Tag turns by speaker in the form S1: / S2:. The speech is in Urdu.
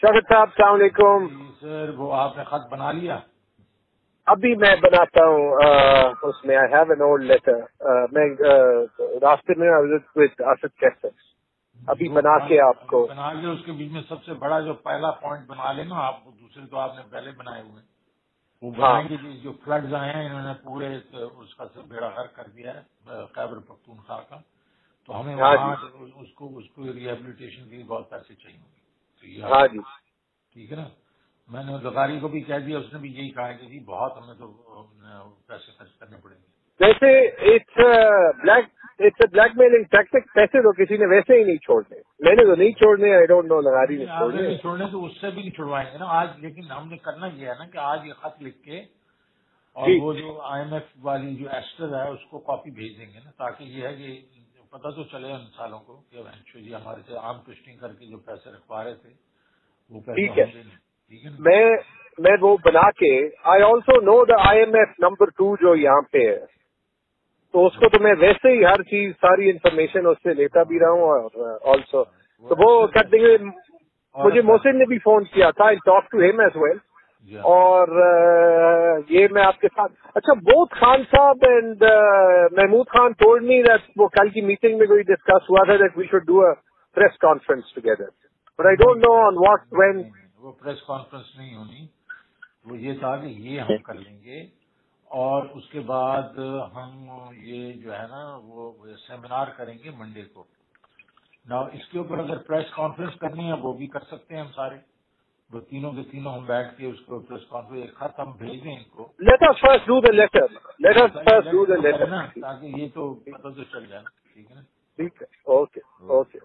S1: شوکت صاحب السلام علیکم.
S2: سر وہ آپ نے خط بنا لیا؟
S1: ابھی میں بناتا ہوں اس میں I have an old letter. میں راستے میں اسد کیسے ابھی بنا کے آپ کو
S2: بنا لیا. اس کے بیچ میں سب سے بڑا جو پہلا پوائنٹ بنا لینا آپ. دوسرے تو آپ نے پہلے بنائے ہوئے وہ بنائیں گے. جو فلڈز آئے ہیں انہوں نے پورے اس کا بیڑا غرق کر دیا ہے خیبر پختونخوا کا. تو ہمیں وہاں اس کو ریہیبلیٹیشن کے لیے بہت پیسے چاہیے ہوں گے.
S1: ہاں جی
S2: ٹھیک ہے نا. میں نے لغاری کو بھی کہہ دیا, اس نے بھی یہی کہا کہ جی بہت ہمیں تو پیسے خرچ کرنے پڑیں گے.
S1: ویسے اٹس بلیک میلنگ ٹیکٹک. پیسے تو کسی نے ویسے ہی نہیں چھوڑنے, میں نے تو نہیں چھوڑنے. آئی ڈونٹ نو لغاری نے
S2: چھوڑنے تو اس سے بھی نہیں چھڑوائیں گے نا آج. لیکن ہم نے کرنا یہ ہے نا کہ آج یہ خط لکھ کے اور وہ جو آئی ایم ایف والی جو ایسٹر ہے اس کو کاپی بھیج دیں گے نا, تاکہ یہ ہے کہ پتہ تو چلے ان سالوں کو کہ ایکچولی ہمارے سے عام ٹوسٹنگ کر کے جو پیسے رکھوا رہے تھے وہ پیسے ہوں گے نہیں. ٹھیک ہے نا.
S1: میں وہ بنا کے I also know the I M F number 2 جو یہاں پہ ہے, تو اس کو تو میں ویسے ہی ہر چیز ساری انفارمیشن اس سے لیتا بھی رہا ہوں. اور آلسو تو وہ کر دیں گے. مجھے محسن نے بھی فون کیا تھا, آئی ٹاک ٹو ہم ایز ویل. اور یہ میں آپ کے ساتھ اچھا both Khan sahab and Mahmood Khan told me that وہ کل کی میٹنگ میں کوئی ڈسکس ہوا تھا that we should do a press conference together, but I don't know on what when.
S2: وہ پریس کانفرنس نہیں ہونی. وہ یہ تھا کہ یہ ہم کر لیں گے اور اس کے بعد ہم یہ جو ہے نا وہ سیمینار کریں گے منڈے کو. نا اس کے اوپر اگر پریس کانفرنس کرنی ہے وہ بھی کر سکتے ہیں ہم سارے. وہ تینوں کے تینوں ہم بیٹھ کے اس کو پریس کانفرنس ایک خط ہم بھیج دیں ان کو.
S1: Let us first do the letter. Let us first do the letter
S2: نا, تاکہ یہ تو پتہ تو چل جائے. ٹھیک ہے نا.
S1: ٹھیک ہے. Okay okay.